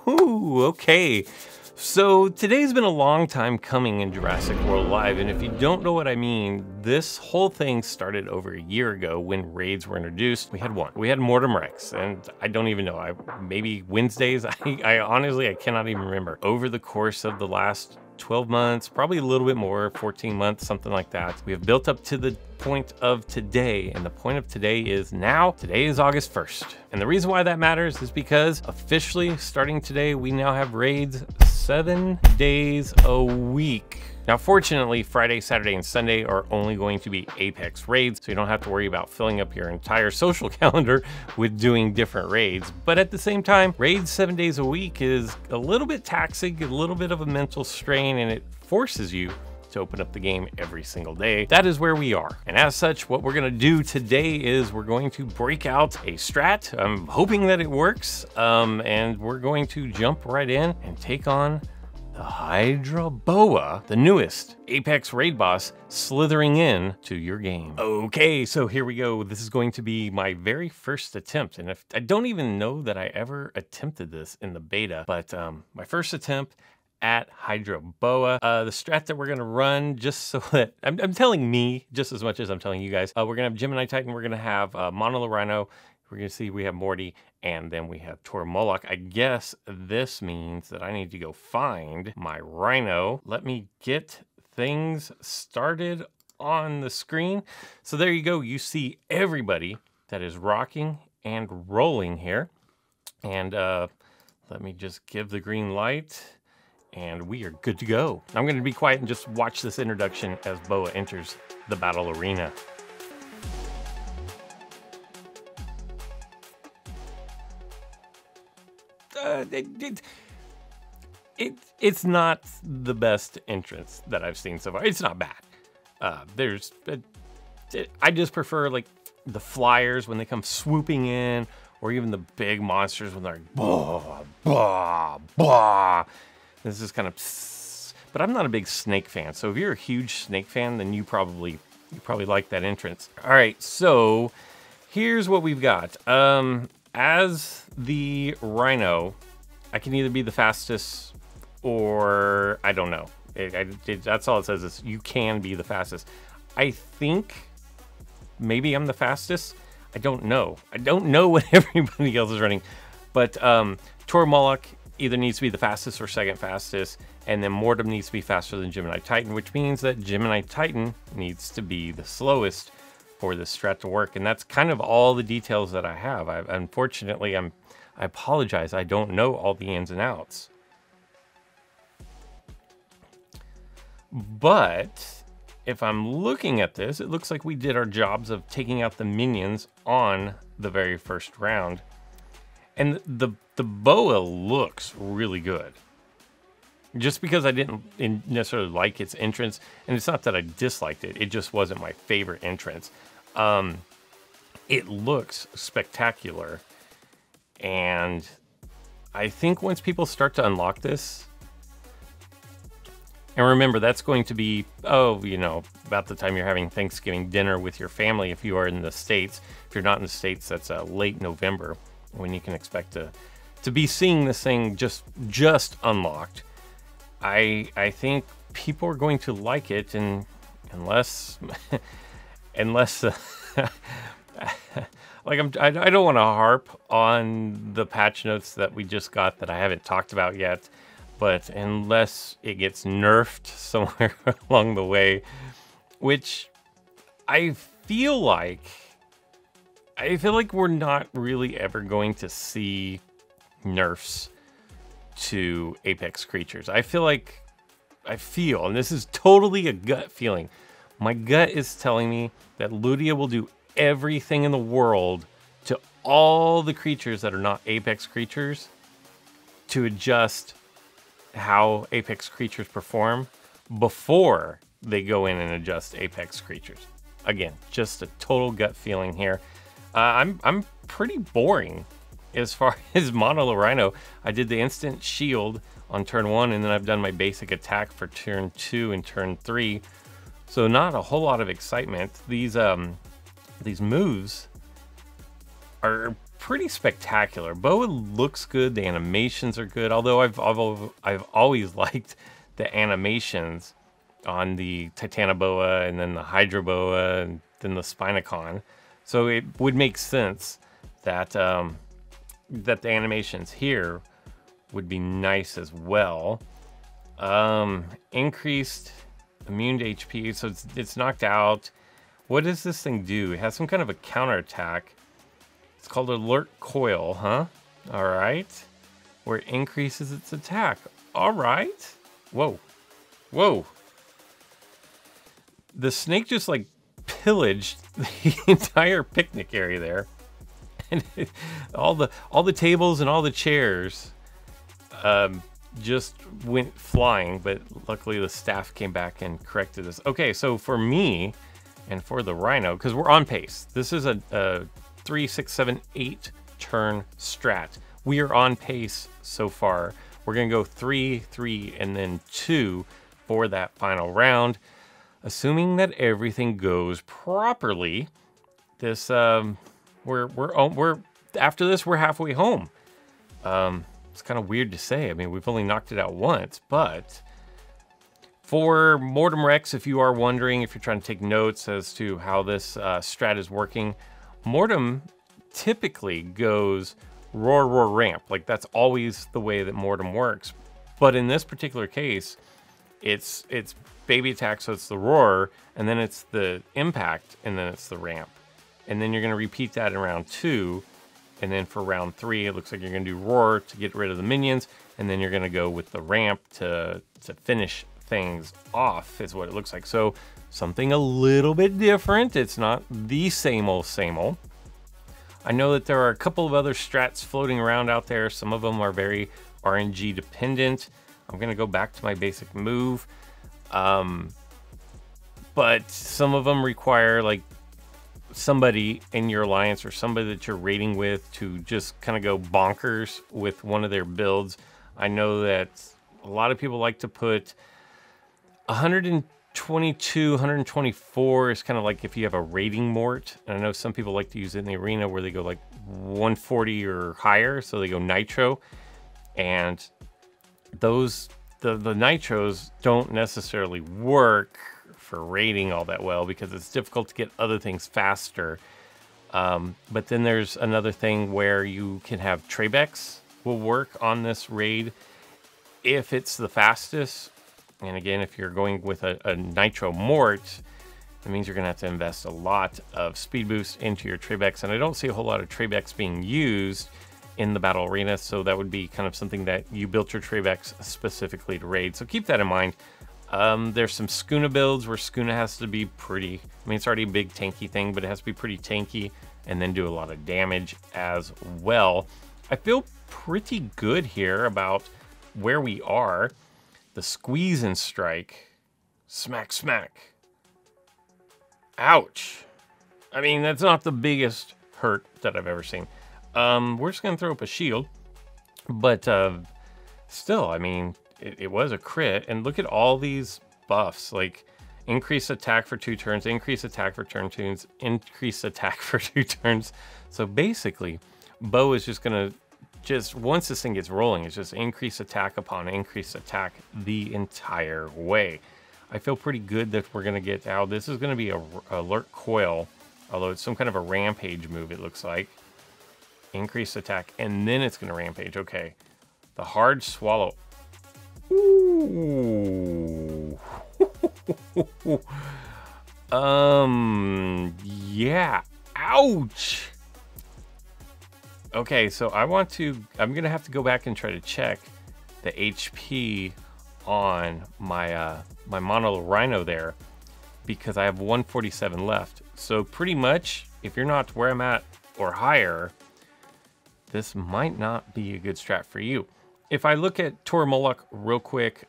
Ooh, okay. So today's been a long time coming in Jurassic World Alive, and if you don't know what I mean, this whole thing started over a year ago when raids were introduced. We had one. We had Mortem Rex, and I don't even know. Maybe Wednesdays. I honestly, I cannot even remember. Over the course of the last 12 months, probably a little bit more, 14 months, something like that. We have built up to the point of today, and the point of today is now. Today is August 1st. And the reason why that matters is because officially starting today, we now have raids 7 days a week. Now, fortunately, Friday, Saturday, and Sunday are only going to be Apex raids, so you don't have to worry about filling up your entire social calendar with doing different raids. But at the same time, raids 7 days a week is a little bit taxing, a little bit of a mental strain, and it forces you to open up the game every single day. That is where we are. And as such, what we're gonna do today is we're going to break out a strat. I'm hoping that it works, and we're going to jump right in and take on the Hydra Boa, the newest Apex raid boss, slithering in to your game. Okay, so here we go. This is going to be my very first attempt. And I don't even know that I ever attempted this in the beta, but my first attempt at Hydra Boa. The strat that we're gonna run, just so that, I'm telling me just as much as I'm telling you guys, we're gonna have Gemini Titan, we're gonna have Monolith Rhino, we're gonna see we have Morty, and then we have Tor Moloch. I guess this means that I need to go find my Rhino. Let me get things started on the screen. So there you go. You see everybody that is rocking and rolling here. And let me just give the green light, and we are good to go. I'm gonna be quiet and just watch this introduction as Boa enters the battle arena. It's not the best entrance that I've seen so far. It's not bad. I just prefer like the flyers when they come swooping in, or even the big monsters when they're like, blah, blah, blah. This is kind of, but I'm not a big snake fan. So if you're a huge snake fan, then you probably like that entrance. All right, so here's what we've got. As the Rhino, I can either be the fastest or I don't know. That's all it says is you can be the fastest. I think maybe I'm the fastest. I don't know. I don't know what everybody else is running. But Tor Moloch either needs to be the fastest or second fastest. And then Mortem needs to be faster than Gemini Titan, which means that Gemini Titan needs to be the slowest for this strat to work. And that's kind of all the details that I have. Unfortunately, I apologize. I don't know all the ins and outs. But if I'm looking at this, it looks like we did our jobs of taking out the minions on the very first round. And the Boa looks really good. Just because I didn't necessarily like its entrance, and it's not that I disliked it, it just wasn't my favorite entrance. It looks spectacular, and I think once people start to unlock this, and remember, that's going to be, about the time you're having Thanksgiving dinner with your family if you are in the States. If you're not in the States, that's late November when you can expect to be seeing this thing just unlocked. I think people are going to like it, and unless like I don't want to harp on the patch notes that we just got that I haven't talked about yet, but unless it gets nerfed somewhere along the way, which I feel like we're not really ever going to see nerfs to Apex creatures. I feel, and this is totally a gut feeling, my gut is telling me that Ludia will do everything in the world to all the creatures that are not Apex creatures to adjust how Apex creatures perform before they go in and adjust Apex creatures. Again, just a total gut feeling here. I'm pretty boring as far as Monolith Rhino. I did the instant shield on turn 1, and then I've done my basic attack for turn 2 and turn 3. So not a whole lot of excitement. These moves are pretty spectacular. Boa looks good. The animations are good. Although I've always liked the animations on the Titanoboa and then the Hydra Boa and then the Spinacon. So it would make sense that that the animations here would be nice as well. Increased immune to HP, so it's knocked out. What does this thing do? It has some kind of a counterattack. It's called Alert Coil, huh? All right. Where it increases its attack. All right. Whoa. Whoa. The snake just like pillaged the entire picnic area there. And all the tables and all the chairs just went flying, but luckily the staff came back and corrected this. Okay, so for me and for the rhino, because we're on pace. This is a 3, 6, 7, 8 turn strat. We are on pace so far. We're gonna go 3, 3, and then 2 for that final round. Assuming that everything goes properly, this we're after this we're halfway home. It's kind of weird to say. I mean, we've only knocked it out once, but for Mortem Rex, if you are wondering, if you're trying to take notes as to how this strat is working, Mortem typically goes roar, roar, ramp. Like that's always the way that Mortem works. But in this particular case, it's baby attack, so it's the roar, and then it's the impact, and then it's the ramp. And then you're gonna repeat that in round 2. And then for round 3, it looks like you're gonna do roar to get rid of the minions, and then you're gonna go with the ramp to finish things off, is what it looks like. So something a little bit different. It's not the same old, same old. I know that there are a couple of other strats floating around out there. Some of them are very RNG dependent. I'm gonna go back to my basic move. But some of them require like somebody in your alliance or somebody that you're raiding with to just kind of go bonkers with one of their builds. I know that a lot of people like to put 122, 124 is kind of like if you have a raiding mort. And I know some people like to use it in the arena where they go like 140 or higher, so they go nitro. And those the nitros don't necessarily work for raiding all that well because it's difficult to get other things faster. But then there's another thing where you can have Trebex will work on this raid if it's the fastest. And again, if you're going with a Nitro Mort, it means you're gonna have to invest a lot of speed boost into your Trebex. And I don't see a whole lot of Trebex being used in the battle arena. So that would be kind of something that you built your Trebex specifically to raid. So keep that in mind. There's some Skuna builds where Skuna has to be pretty, I mean, it's already a big tanky thing, but it has to be pretty tanky and then do a lot of damage as well. I feel pretty good here about where we are. The squeeze and strike, smack, smack. Ouch. I mean, that's not the biggest hurt that I've ever seen. We're just gonna throw up a shield, but still, I mean, it was a crit, and look at all these buffs, like increase attack for 2 turns, increase attack for turn 2s, increase attack for 2 turns. So basically, Bo is just gonna, once this thing gets rolling, it's just increase attack upon increase attack the entire way. I feel pretty good that we're gonna get out. This is gonna be a alert coil, although it's some kind of a rampage move, it looks like. Increase attack, and then it's gonna rampage. Okay, the hard swallow. Ooh. Yeah, ouch. Okay, so I'm gonna have to go back and try to check the HP on my my mono rhino there, because I have 147 left. So pretty much, if you're not where I'm at or higher, this might not be a good strat for you. If I look at Tor Moloch real quick,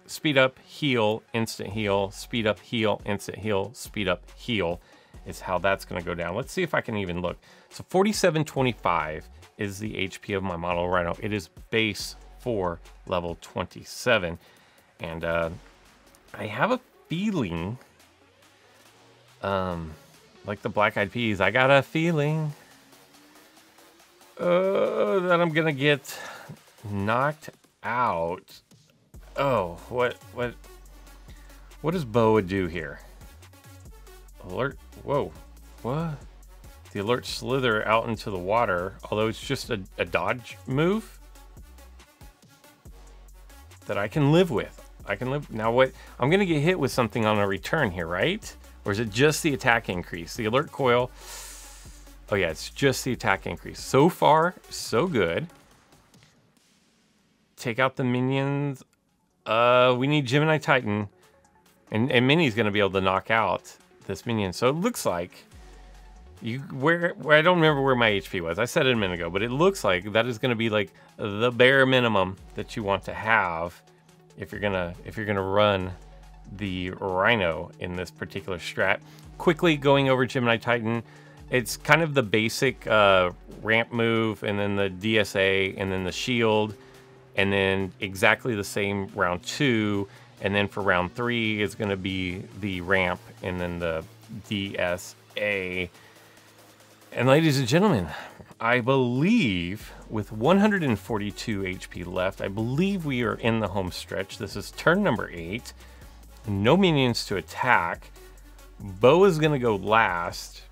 speed up, heal, instant heal, speed up, heal, instant heal, speed up, heal is how that's gonna go down. Let's see if I can even look. So 4725 is the HP of my model rhino. It is base for level 27. And I have a feeling, like the Black Eyed Peas, I got a feeling that I'm gonna get knocked out. Oh, what does Boa do here? Alert, whoa, what? The alert slither out into the water, although it's just a dodge move that I can live with. I can live, now what, I'm gonna get hit with something on a return here, right? Or is it just the attack increase? The alert coil, oh yeah, it's just the attack increase. So far, so good. Take out the minions. We need Gemini Titan. And Minnie's gonna be able to knock out this minion. So it looks like, where I don't remember where my HP was. I said it a minute ago, but it looks like that is gonna be like the bare minimum that you want to have if you're gonna run the Rhino in this particular strat. Quickly going over Gemini Titan, it's kind of the basic ramp move, and then the DSA, and then the shield, and then exactly the same round 2, and then for round 3 is going to be the ramp, and then the DSA. And ladies and gentlemen, I believe with 142 HP left, I believe we are in the home stretch. This is turn number 8. No minions to attack. Boa is going to go last.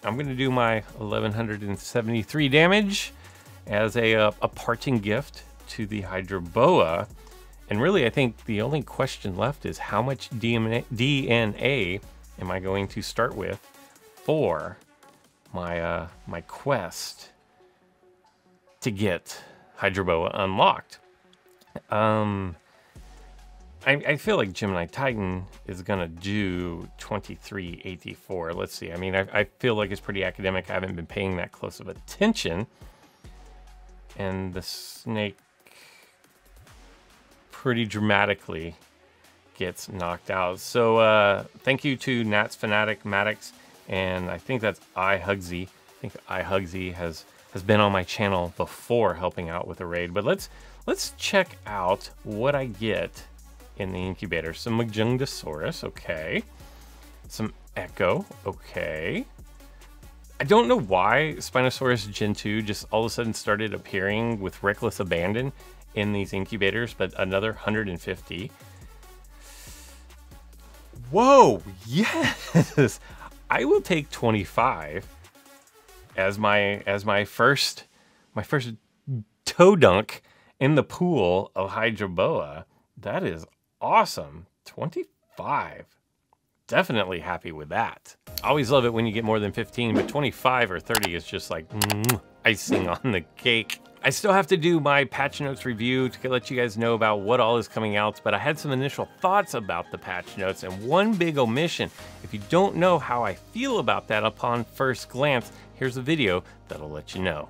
I'm going to do my 1173 damage as a parting gift to the Hydra Boa. And really, I think the only question left is how much DNA am I going to start with for my my quest to get Hydra Boa unlocked. I feel like Gemini Titan is gonna do 2384. Let's see. I mean, I feel like it's pretty academic. I haven't been paying that close of attention. And the snake pretty dramatically gets knocked out. So thank you to Nats Fanatic Maddox, and I think that's iHugsy. I think iHugsy has been on my channel before helping out with a raid. But let's check out what I get in the incubator. Some Majungasaurus, okay. Some Echo, okay. I don't know why Spinosaurus Gen 2 just all of a sudden started appearing with reckless abandon in these incubators, but another 150. Whoa, yes! I will take 25 as my first toe dunk in the pool of Hydra Boa. That is awesome. 25. Definitely happy with that. I always love it when you get more than 15, but 25 or 30 is just like icing on the cake. I still have to do my patch notes review to let you guys know about what all is coming out, but I had some initial thoughts about the patch notes, and one big omission. If you don't know how I feel about that upon first glance, here's a video that'll let you know.